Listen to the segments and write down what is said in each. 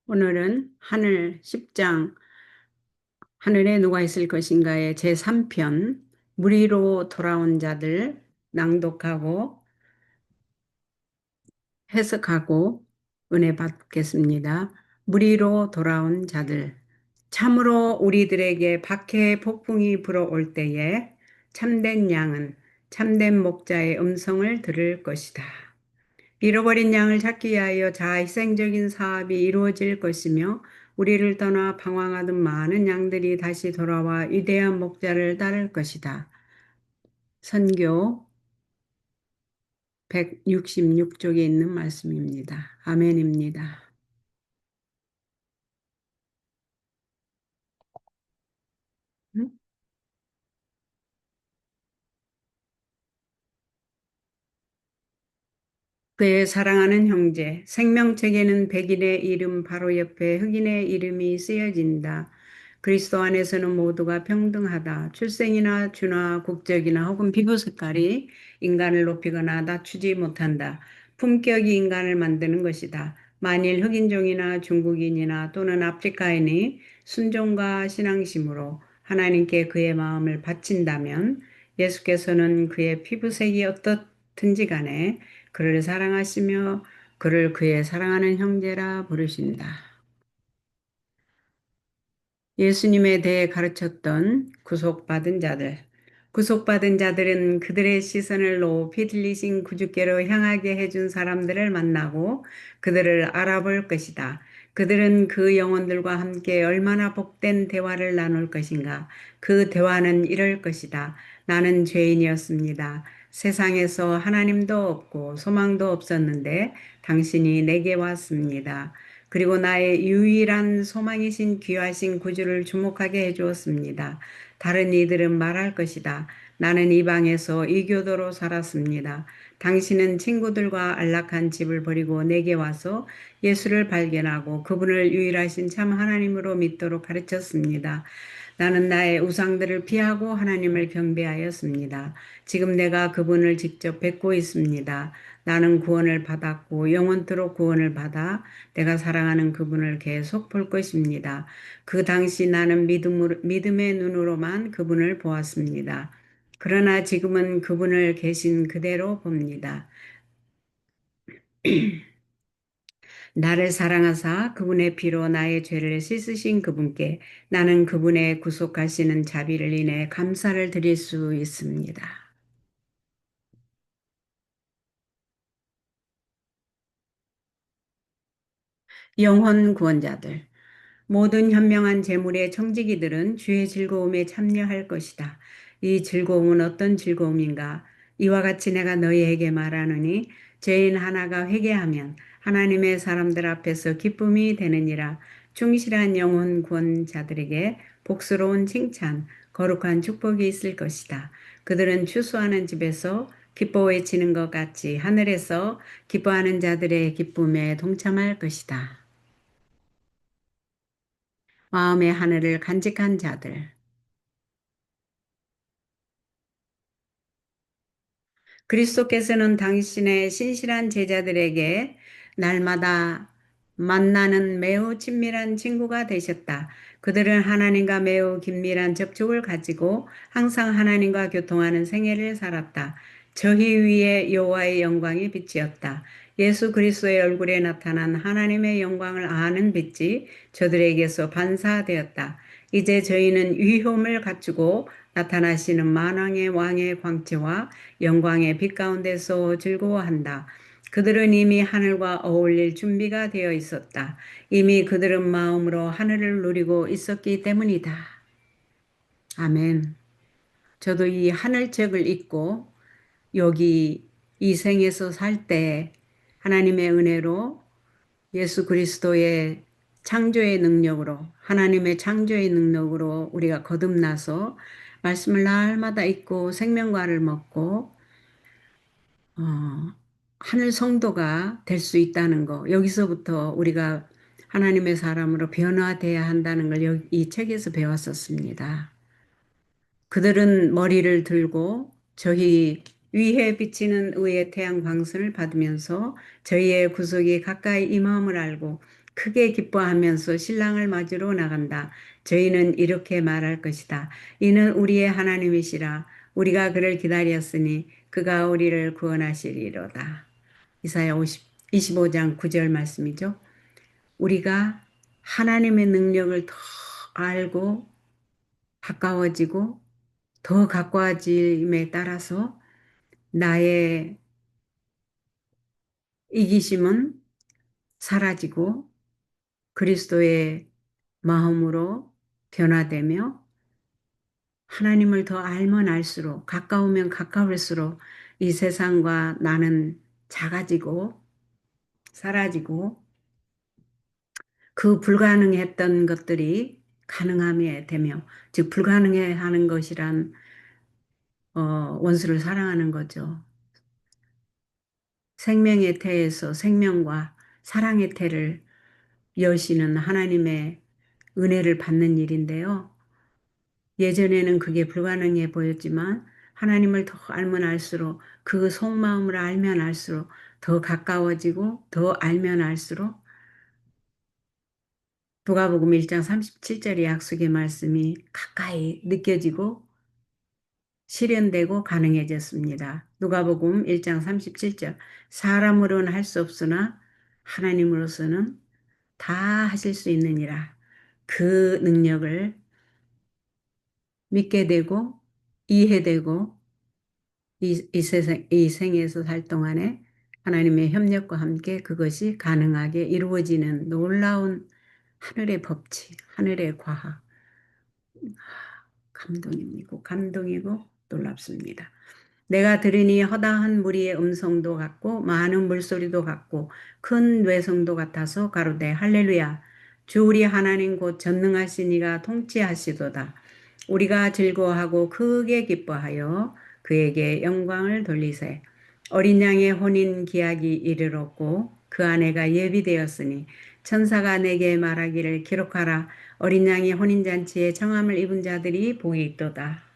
오늘은 하늘 10장 하늘에 누가 있을 것인가의 제3편 무리로 돌아온 자들 낭독하고 해석하고 은혜 받겠습니다. 무리로 돌아온 자들. 참으로 우리들에게 박해의 폭풍이 불어올 때에 참된 양은 참된 목자의 음성을 들을 것이다. 잃어버린 양을 찾기 위하여 자희생적인 사업이 이루어질 것이며 우리를 떠나 방황하던 많은 양들이 다시 돌아와 위대한 목자를 따를 것이다. 선교 166쪽에 있는 말씀입니다. 아멘입니다. 그의 사랑하는 형제, 생명책에는 백인의 이름 바로 옆에 흑인의 이름이 쓰여진다. 그리스도 안에서는 모두가 평등하다. 출생이나 주나 국적이나 혹은 피부 색깔이 인간을 높이거나 낮추지 못한다. 품격이 인간을 만드는 것이다. 만일 흑인종이나 중국인이나 또는 아프리카인이 순종과 신앙심으로 하나님께 그의 마음을 바친다면 예수께서는 그의 피부색이 어떻든지 간에 그를 사랑하시며 그를 그의 사랑하는 형제라 부르신다. 예수님에 대해 가르쳤던 구속받은 자들. 구속받은 자들은 그들의 시선을 높이 들리신 구주께로 향하게 해준 사람들을 만나고 그들을 알아볼 것이다. 그들은 그 영혼들과 함께 얼마나 복된 대화를 나눌 것인가. 그 대화는 이럴 것이다. 나는 죄인이었습니다. 세상에서 하나님도 없고 소망도 없었는데 당신이 내게 왔습니다. 그리고 나의 유일한 소망이신 귀하신 구주를 주목하게 해주었습니다. 다른 이들은 말할 것이다. 나는 이방에서 이교도로 살았습니다. 당신은 친구들과 안락한 집을 버리고 내게 와서 예수를 발견하고 그분을 유일하신 참 하나님으로 믿도록 가르쳤습니다. 나는 나의 우상들을 피하고 하나님을 경배하였습니다. 지금 내가 그분을 직접 뵙고 있습니다. 나는 구원을 받았고 영원토록 구원을 받아 내가 사랑하는 그분을 계속 볼 것입니다. 그 당시 나는 믿음의 눈으로만 그분을 보았습니다. 그러나 지금은 그분을 계신 그대로 봅니다. 나를 사랑하사 그분의 피로 나의 죄를 씻으신 그분께 나는 그분의 구속하시는 자비를 인해 감사를 드릴 수 있습니다. 영혼 구원자들. 모든 현명한 재물의 청지기들은 주의 즐거움에 참여할 것이다. 이 즐거움은 어떤 즐거움인가? 이와 같이 내가 너희에게 말하노니 죄인 하나가 회개하면 하나님의 사람들 앞에서 기쁨이 되느니라. 충실한 영혼 구원자들에게 복스러운 칭찬, 거룩한 축복이 있을 것이다. 그들은 추수하는 집에서 기뻐 외치는 것 같이 하늘에서 기뻐하는 자들의 기쁨에 동참할 것이다. 마음의 하늘을 간직한 자들. 그리스도께서는 당신의 신실한 제자들에게 날마다 만나는 매우 친밀한 친구가 되셨다. 그들은 하나님과 매우 긴밀한 접촉을 가지고 항상 하나님과 교통하는 생애를 살았다. 저희 위에 여호와의 영광이 빛이었다. 예수 그리스도의 얼굴에 나타난 하나님의 영광을 아는 빛이 저들에게서 반사되었다. 이제 저희는 위엄을 갖추고 나타나시는 만왕의 왕의 광채와 영광의 빛 가운데서 즐거워한다. 그들은 이미 하늘과 어울릴 준비가 되어 있었다. 이미 그들은 마음으로 하늘을 누리고 있었기 때문이다. 아멘. 저도 이 하늘책을 읽고 여기 이 생에서 살 때 하나님의 은혜로 예수 그리스도의 창조의 능력으로 하나님의 창조의 능력으로 우리가 거듭나서 말씀을 날마다 읽고 생명과를 먹고 어, 하늘 성도가 될 수 있다는 거. 여기서부터 우리가 하나님의 사람으로 변화돼야 한다는 걸 이 책에서 배웠었습니다. 그들은 머리를 들고 저희 위에 비치는 의의 태양 광선을 받으면서 저희의 구속이 가까이 임함을 알고 크게 기뻐하면서 신랑을 맞으러 나간다. 저희는 이렇게 말할 것이다. 이는 우리의 하나님이시라. 우리가 그를 기다렸으니 그가 우리를 구원하시리로다. 이사야 25장 9절 말씀이죠. 우리가 하나님의 능력을 더 알고 가까워지고 더 가까워짐에 따라서 나의 이기심은 사라지고 그리스도의 마음으로 변화되며 하나님을 더 알면 알수록 가까우면 가까울수록 이 세상과 나는 작아지고 사라지고 그 불가능했던 것들이 가능함이 되며 즉 불가능해 하는 것이란 원수를 사랑하는 거죠. 생명의 태에서 생명과 사랑의 태를 여시는 하나님의 은혜를 받는 일인데요. 예전에는 그게 불가능해 보였지만 하나님을 더 알면 알수록 그 속마음을 알면 알수록 더 가까워지고 더 알면 알수록 누가복음 1장 37절의 약속의 말씀이 가까이 느껴지고 실현되고 가능해졌습니다. 누가복음 1장 37절 사람으로는 할 수 없으나 하나님으로서는 다 하실 수 있느니라. 그 능력을 믿게 되고 이해되고 이 세상, 이 생에서 살 동안에 하나님의 협력과 함께 그것이 가능하게 이루어지는 놀라운 하늘의 법칙, 하늘의 과학, 감동이고 놀랍습니다. 내가 들으니 허다한 무리의 음성도 같고 많은 물소리도 같고 큰 외성도 같아서 가로되 할렐루야 주 우리 하나님 곧 전능하신 이가 통치하시도다. 우리가 즐거워하고 크게 기뻐하여 그에게 영광을 돌리세. 어린 양의 혼인 기약이 이르렀고 그 아내가 예비되었으니 천사가 내게 말하기를 기록하라. 어린 양의 혼인잔치에 청함을 입은 자들이 복이 있도다.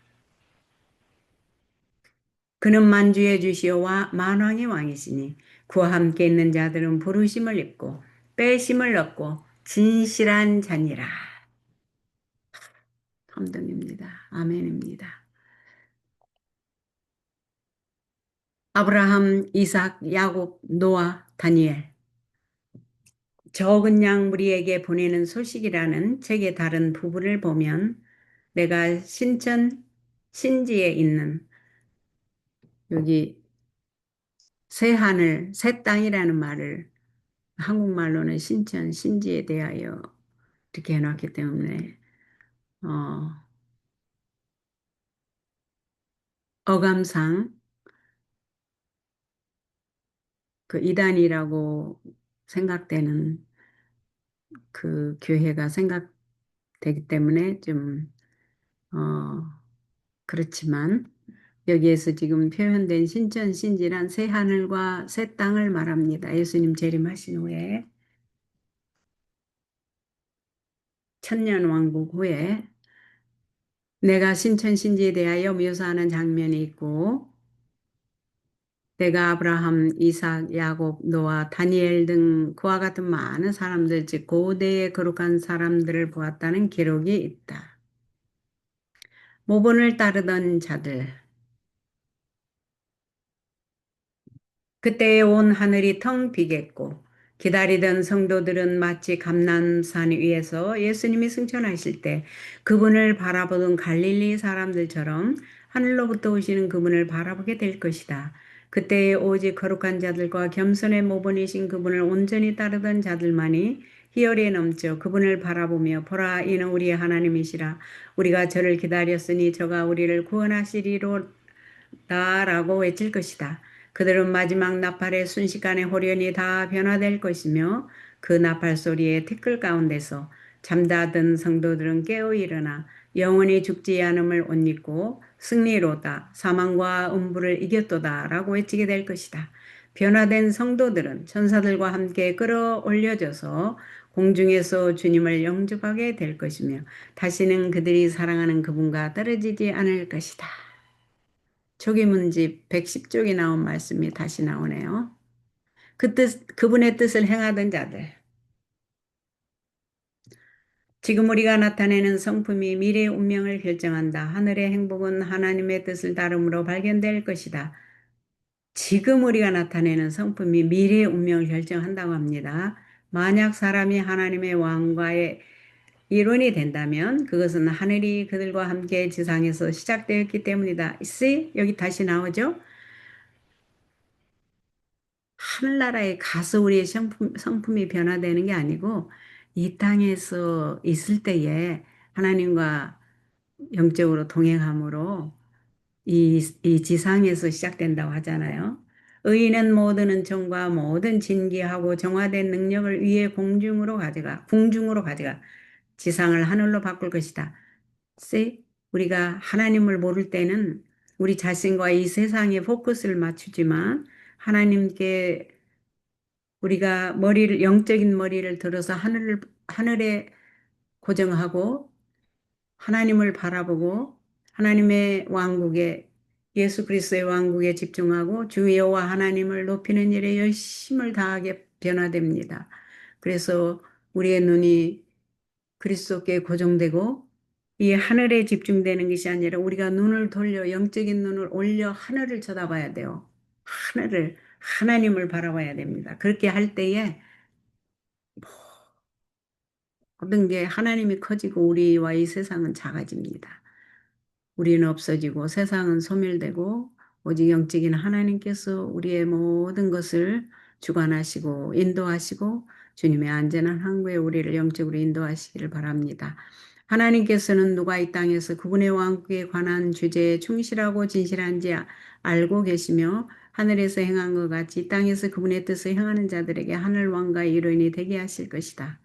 그는 만주의 주시오와 만왕의 왕이시니 그와 함께 있는 자들은 부르심을 입고 빼심을 얻고 진실한 자니라. 감동입니다. 아멘입니다. 아브라함, 이삭, 야곱, 노아, 다니엘. 적은 양 무리에게 보내는 소식이라는 책의 다른 부분을 보면 내가 신지에 있는 여기 새 하늘, 새 땅이라는 말을 한국말로는 신지에 대하여 이렇게 해놨기 때문에 어, 어감상 그 이단이라고 생각되는 그 교회가 생각되기 때문에 좀 그렇지만 여기에서 지금 표현된 신지란 새 하늘과 새 땅을 말합니다. 예수님 재림하신 후에 천년 왕국 후에 내가 신지에 대하여 묘사하는 장면이 있고 내가 아브라함, 이삭, 야곱, 노아, 다니엘 등 그와 같은 많은 사람들, 즉 고대의 거룩한 사람들을 보았다는 기록이 있다. 모본을 따르던 자들, 그때에 온 하늘이 텅 비겠고 기다리던 성도들은 마치 감람산 위에서 예수님이 승천하실 때 그분을 바라보던 갈릴리 사람들처럼 하늘로부터 오시는 그분을 바라보게 될 것이다. 그때에 오직 거룩한 자들과 겸손의 모본이신 그분을 온전히 따르던 자들만이 희열에 넘쳐 그분을 바라보며 보라 이는 우리의 하나님이시라 우리가 저를 기다렸으니 저가 우리를 구원하시리로 다라고 외칠 것이다. 그들은 마지막 나팔의 순식간에 홀연히 다 변화될 것이며 그 나팔 소리에 티끌 가운데서 잠자던 성도들은 깨어 일어나 영원히 죽지 않음을 옷 입고 승리로다 사망과 음부를 이겼도다 라고 외치게 될 것이다. 변화된 성도들은 천사들과 함께 끌어올려져서 공중에서 주님을 영접하게 될 것이며 다시는 그들이 사랑하는 그분과 떨어지지 않을 것이다. 초기문집 110쪽에 나온 말씀이 다시 나오네요. 그분의 뜻을 행하던 자들. 지금 우리가 나타내는 성품이 미래의 운명을 결정한다. 하늘의 행복은 하나님의 뜻을 따름으로 발견될 것이다. 지금 우리가 나타내는 성품이 미래의 운명을 결정한다고 합니다. 만약 사람이 하나님의 왕과의 이론이 된다면 그것은 하늘이 그들과 함께 지상에서 시작되었기 때문이다. See? 여기 다시 나오죠? 하늘나라에 가서 우리의 성품이 변화되는 게 아니고 이 땅에서 있을 때에 하나님과 영적으로 동행함으로 이 지상에서 시작된다고 하잖아요. 의인은 모든 은총과 모든 진귀하고 정화된 능력을 위해 궁중으로 가져가 지상을 하늘로 바꿀 것이다. See? 우리가 하나님을 모를 때는 우리 자신과 이 세상에 포커스를 맞추지만 하나님께 우리가 영적인 머리를 들어서 하늘에 고정하고 하나님을 바라보고 하나님의 왕국에 예수 그리스도의 왕국에 집중하고 주 여호와 하나님을 높이는 일에 열심을 다하게 변화됩니다. 그래서 우리의 눈이 그리스도께 고정되고 이 하늘에 집중되는 것이 아니라 우리가 눈을 돌려 영적인 눈을 올려 하늘을 쳐다봐야 돼요. 하나님을 바라봐야 됩니다. 그렇게 할 때에 모든 게 하나님이 커지고 우리와 이 세상은 작아집니다. 우리는 없어지고 세상은 소멸되고 오직 영적인 하나님께서 우리의 모든 것을 주관하시고 인도하시고 주님의 안전한 항구에 우리를 영적으로 인도하시기를 바랍니다. 하나님께서는 누가 이 땅에서 그분의 왕국에 관한 주제에 충실하고 진실한지 알고 계시며 하늘에서 행한 것 같이 이 땅에서 그분의 뜻을 행하는 자들에게 하늘 왕가의 일원이 되게 하실 것이다.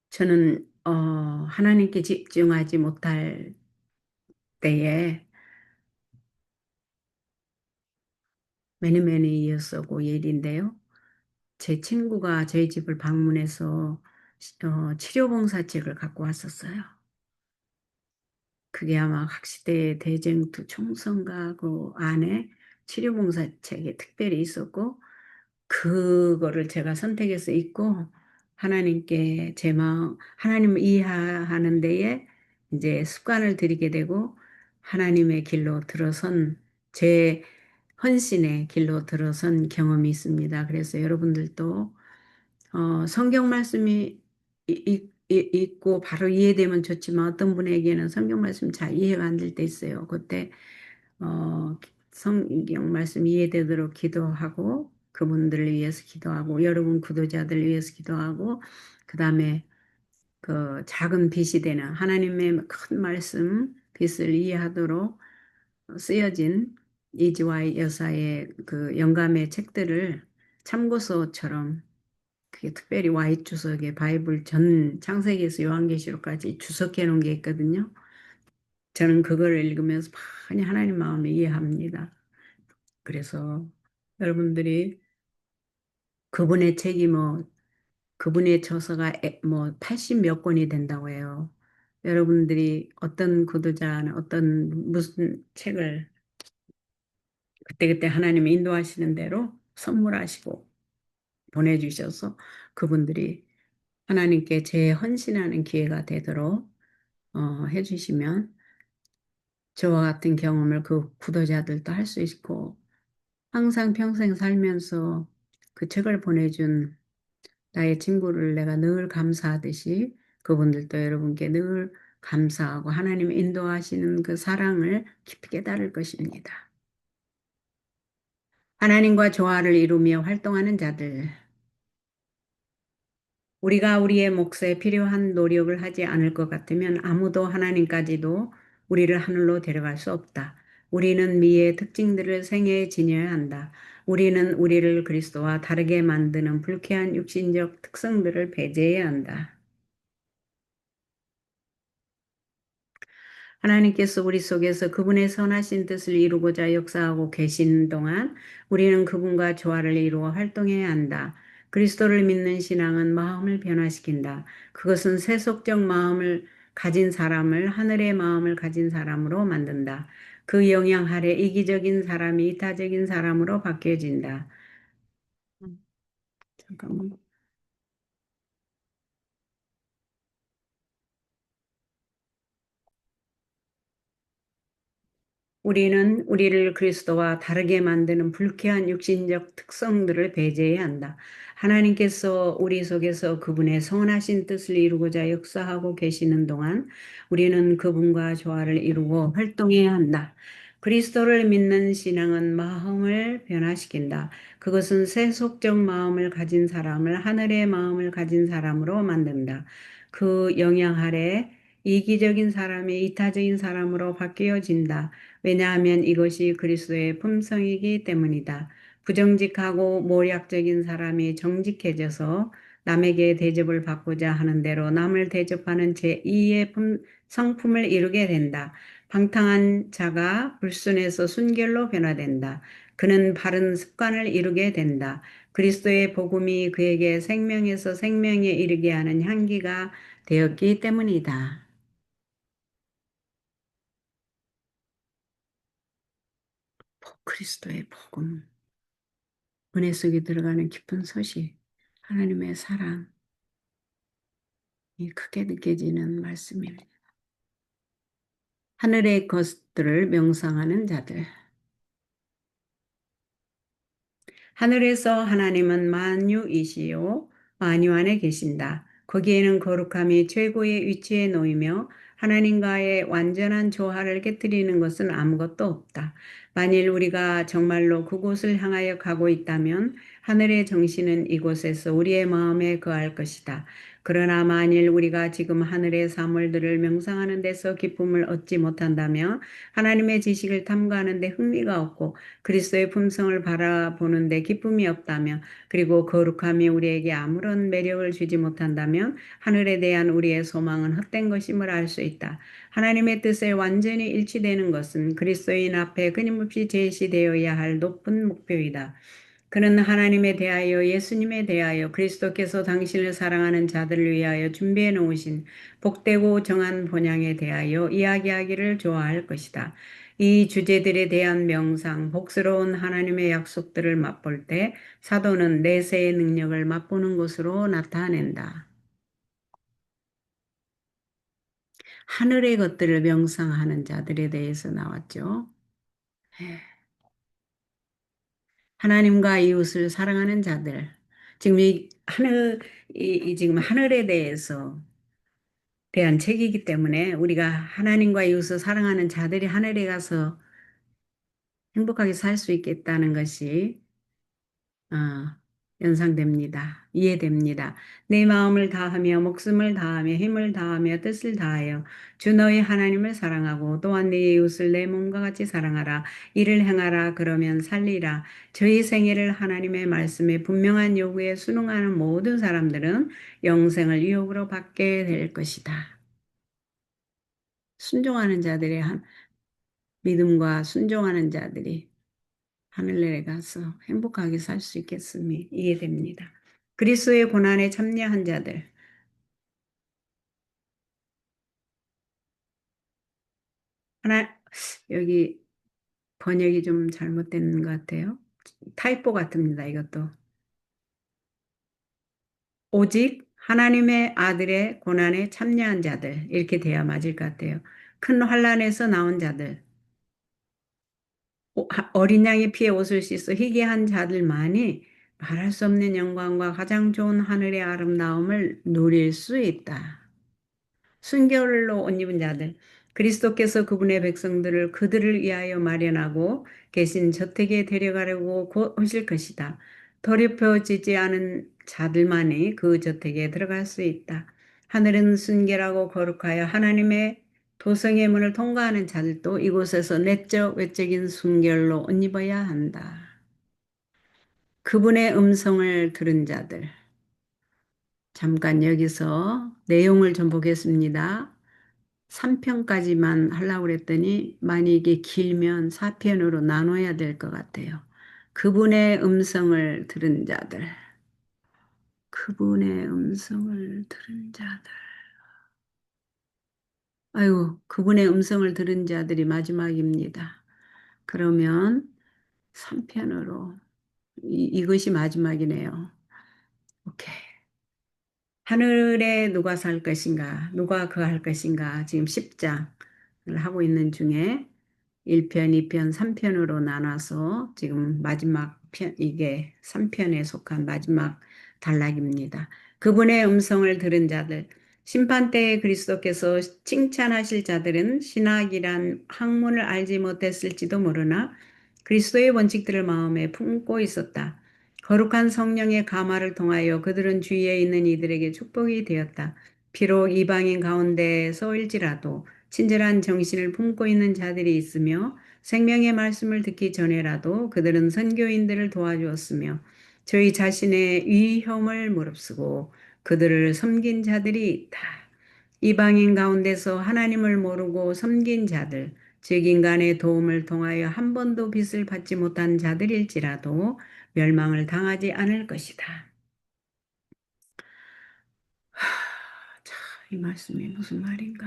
저는 하나님께 집중하지 못할 때에 매니매니 이어서고 일인데요. 제 친구가 저희 집을 방문해서 치료봉사책을 갖고 왔었어요. 그게 아마 학시대 대쟁투 총선가 그 안에 치료봉사책이 특별히 있었고 그거를 제가 선택해서 읽고 하나님께 제 마음, 하나님을 이해하는 데에 이제 습관을 들이게 되고 하나님의 길로 들어선 제 헌신의 길로 들어선 경험이 있습니다. 그래서 여러분들도 성경 말씀이 있고 바로 이해되면 좋지만 어떤 분에게는 성경 말씀 잘 이해가 안 될 때 있어요. 그때 어, 성경 말씀 이해되도록 기도하고 그분들을 위해서 기도하고 여러분 구도자들을 위해서 기도하고 그 다음에 그 작은 빛이 되는 하나님의 큰 말씀 빛을 이해하도록 쓰여진 이지와이 여사의 그 영감의 책들을 참고서처럼 그게 특별히 와이트 주석에 바이블 전 창세기에서 요한계시록까지 주석해 놓은 게 있거든요. 저는 그걸 읽으면서 많이 하나님 마음을 이해합니다. 그래서 여러분들이 그분의 책이 그분의 저서가 뭐 80 몇 권이 된다고 해요. 여러분들이 어떤 구도자는 무슨 책을 그때그때 하나님이 인도하시는 대로 선물하시고 보내주셔서 그분들이 하나님께 재헌신하는 기회가 되도록 해주시면 저와 같은 경험을 그 구도자들도 할 수 있고 항상 평생 살면서 그 책을 보내준 나의 친구를 내가 늘 감사하듯이 그분들도 여러분께 늘 감사하고 하나님 인도하시는 그 사랑을 깊이 깨달을 것입니다. 하나님과 조화를 이루며 활동하는 자들. 우리가 우리의 몫에 필요한 노력을 하지 않을 것 같으면 아무도 하나님까지도 우리를 하늘로 데려갈 수 없다. 우리는 미의 특징들을 생애에 지녀야 한다. 우리는 우리를 그리스도와 다르게 만드는 불쾌한 육신적 특성들을 배제해야 한다. 하나님께서 우리 속에서 그분의 선하신 뜻을 이루고자 역사하고 계신 동안 우리는 그분과 조화를 이루어 활동해야 한다. 그리스도를 믿는 신앙은 마음을 변화시킨다. 그것은 세속적 마음을 가진 사람을 하늘의 마음을 가진 사람으로 만든다. 그 영향 아래 이기적인 사람이 이타적인 사람으로 바뀌어진다. 잠깐만. 우리는 우리를 그리스도와 다르게 만드는 불쾌한 육신적 특성들을 배제해야 한다. 하나님께서 우리 속에서 그분의 선하신 뜻을 이루고자 역사하고 계시는 동안 우리는 그분과 조화를 이루고 활동해야 한다. 그리스도를 믿는 신앙은 마음을 변화시킨다. 그것은 세속적 마음을 가진 사람을 하늘의 마음을 가진 사람으로 만든다. 그 영향 아래 이기적인 사람이 이타적인 사람으로 바뀌어진다. 왜냐하면 이것이 그리스도의 품성이기 때문이다. 부정직하고 모략적인 사람이 정직해져서 남에게 대접을 받고자 하는 대로 남을 대접하는 제2의 성품을 이루게 된다. 방탕한 자가 불순해서 순결로 변화된다. 그는 바른 습관을 이루게 된다. 그리스도의 복음이 그에게 생명에서 생명에 이르게 하는 향기가 되었기 때문이다. 그리스도의 복음. 은혜 속에 들어가는 깊은 소식, 하나님의 사랑이 크게 느껴지는 말씀입니다. 하늘의 것들을 명상하는 자들. 하늘에서 하나님은 만유이시요 만유 안에 계신다. 거기에는 거룩함이 최고의 위치에 놓이며 하나님과의 완전한 조화를 깨뜨리는 것은 아무것도 없다. 만일 우리가 정말로 그곳을 향하여 가고 있다면 하늘의 정신은 이곳에서 우리의 마음에 거할 것이다. 그러나 만일 우리가 지금 하늘의 사물들을 명상하는 데서 기쁨을 얻지 못한다면 하나님의 지식을 탐구하는 데 흥미가 없고 그리스도의 품성을 바라보는데 기쁨이 없다면 그리고 거룩함이 우리에게 아무런 매력을 주지 못한다면 하늘에 대한 우리의 소망은 헛된 것임을 알 수 있다. 하나님의 뜻에 완전히 일치되는 것은 그리스도인 앞에 끊임없이 제시되어야 할 높은 목표이다. 그는 하나님에 대하여 예수님에 대하여 그리스도께서 당신을 사랑하는 자들을 위하여 준비해 놓으신 복되고 정한 본향에 대하여 이야기하기를 좋아할 것이다. 이 주제들에 대한 명상, 복스러운 하나님의 약속들을 맛볼 때 사도는 내세의 능력을 맛보는 것으로 나타낸다. 하늘의 것들을 명상하는 자들에 대해서 나왔죠. 하나님과 이웃을 사랑하는 자들. 지금 지금 하늘에 대한 책이기 때문에 우리가 하나님과 이웃을 사랑하는 자들이 하늘에 가서 행복하게 살 수 있겠다는 것이 어, 연상됩니다. 이해됩니다. 내 마음을 다하며 목숨을 다하며 힘을 다하며 뜻을 다하여 주 너희 하나님을 사랑하고 또한 네 이웃을 내 몸과 같이 사랑하라. 이를 행하라. 그러면 살리라. 저희 생애를 하나님의 말씀에 분명한 요구에 순응하는 모든 사람들은 영생을 유혹으로 받게 될 것이다. 순종하는 자들의 믿음과 순종하는 자들이 하늘나라에 가서 행복하게 살 수 있겠음이 이해됩니다. 그리스도의 고난에 참여한 자들. 하나, 여기 번역이 좀 잘못된 것 같아요. 타이포 같습니다, 이것도. 오직 하나님의 아들의 고난에 참여한 자들. 이렇게 돼야 맞을 것 같아요. 큰 환란에서 나온 자들. 어린 양의 피에 옷을 씻어 희귀한 자들만이 말할 수 없는 영광과 가장 좋은 하늘의 아름다움을 누릴 수 있다. 순결로 옷 입은 자들, 그리스도께서 그분의 백성들을 그들을 위하여 마련하고 계신 저택에 데려가려고 곧 오실 것이다. 더럽혀지지 않은 자들만이 그 저택에 들어갈 수 있다. 하늘은 순결하고 거룩하여 하나님의 도성의 문을 통과하는 자들도 이곳에서 내적, 외적인 순결로 옷 입어야 한다. 그분의 음성을 들은 자들. 잠깐 여기서 내용을 좀 보겠습니다. 3편까지만 하려고 그랬더니 만약 이게 길면 4편으로 나눠야 될 것 같아요. 그분의 음성을 들은 자들. 그분의 음성을 들은 자들. 아유, 그분의 음성을 들은 자들이 마지막입니다. 그러면 3편으로 이것이 마지막이네요. 오케이. 하늘에 누가 살 것인가? 누가 그할 것인가? 지금 10장을 하고 있는 중에 1편, 2편, 3편으로 나눠서 지금 마지막 편, 이게 3편에 속한 마지막 단락입니다. 그분의 음성을 들은 자들, 심판 때에 그리스도께서 칭찬하실 자들은 신학이란 학문을 알지 못했을지도 모르나 그리스도의 원칙들을 마음에 품고 있었다. 거룩한 성령의 감화를 통하여 그들은 주위에 있는 이들에게 축복이 되었다. 비록 이방인 가운데서일지라도 친절한 정신을 품고 있는 자들이 있으며 생명의 말씀을 듣기 전에라도 그들은 선교인들을 도와주었으며 저희 자신의 위험을 무릅쓰고 그들을 섬긴 자들이 있다. 이방인 가운데서 하나님을 모르고 섬긴 자들, 즉 인간의 도움을 통하여 한 번도 빚을 받지 못한 자들일지라도 멸망을 당하지 않을 것이다. 참, 이 말씀이 무슨 말인가?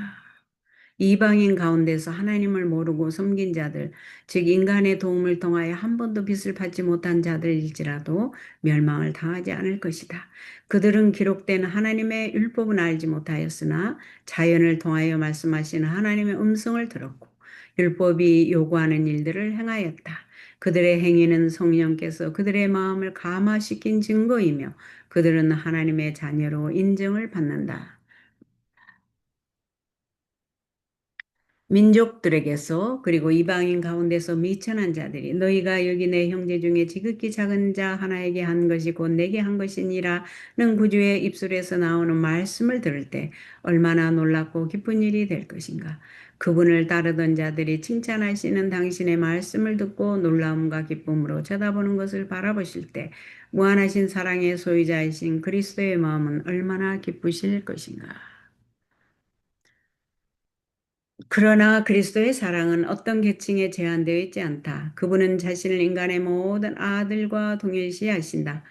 이방인 가운데서 하나님을 모르고 섬긴 자들, 즉 인간의 도움을 통하여 한 번도 빚을 받지 못한 자들일지라도 멸망을 당하지 않을 것이다. 그들은 기록된 하나님의 율법은 알지 못하였으나 자연을 통하여 말씀하시는 하나님의 음성을 들었고 율법이 요구하는 일들을 행하였다. 그들의 행위는 성령께서 그들의 마음을 감화시킨 증거이며 그들은 하나님의 자녀로 인정을 받는다. 민족들에게서 그리고 이방인 가운데서 미천한 자들이 너희가 여기 내 형제 중에 지극히 작은 자 하나에게 한 것이 곧 내게 한 것이니라는 구주의 입술에서 나오는 말씀을 들을 때 얼마나 놀랍고 기쁜 일이 될 것인가. 그분을 따르던 자들이 칭찬하시는 당신의 말씀을 듣고 놀라움과 기쁨으로 쳐다보는 것을 바라보실 때 무한하신 사랑의 소유자이신 그리스도의 마음은 얼마나 기쁘실 것인가. 그러나 그리스도의 사랑은 어떤 계층에 제한되어 있지 않다. 그분은 자신을 인간의 모든 아들과 동일시하신다.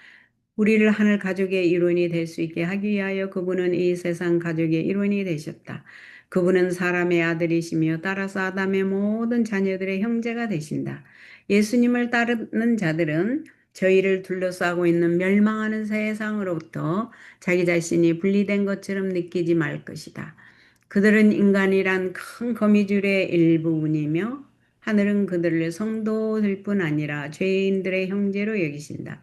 우리를 하늘 가족의 일원이 될 수 있게 하기 위하여 그분은 이 세상 가족의 일원이 되셨다. 그분은 사람의 아들이시며 따라서 아담의 모든 자녀들의 형제가 되신다. 예수님을 따르는 자들은 저희를 둘러싸고 있는 멸망하는 세상으로부터 자기 자신이 분리된 것처럼 느끼지 말 것이다. 그들은 인간이란 큰 거미줄의 일부분이며 하늘은 그들을 성도들 뿐 아니라 죄인들의 형제로 여기신다.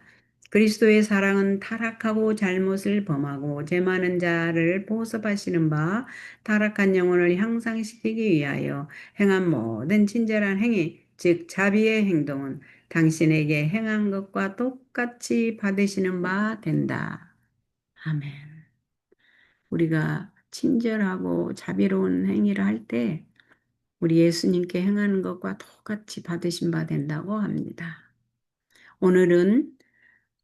그리스도의 사랑은 타락하고 잘못을 범하고 죄 많은 자를 보섭하시는 바 타락한 영혼을 향상시키기 위하여 행한 모든 친절한 행위, 즉 자비의 행동은 당신에게 행한 것과 똑같이 받으시는 바 된다. 아멘. 우리가 친절하고 자비로운 행위를 할 때 우리 예수님께 행하는 것과 똑같이 받으신 바 된다고 합니다. 오늘은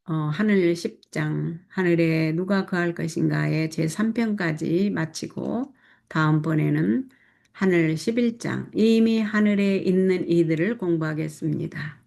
하늘 10장, 하늘에 누가 거할 것인가의 제3편까지 마치고 다음번에는 하늘 11장, 이미 하늘에 있는 이들을 공부하겠습니다.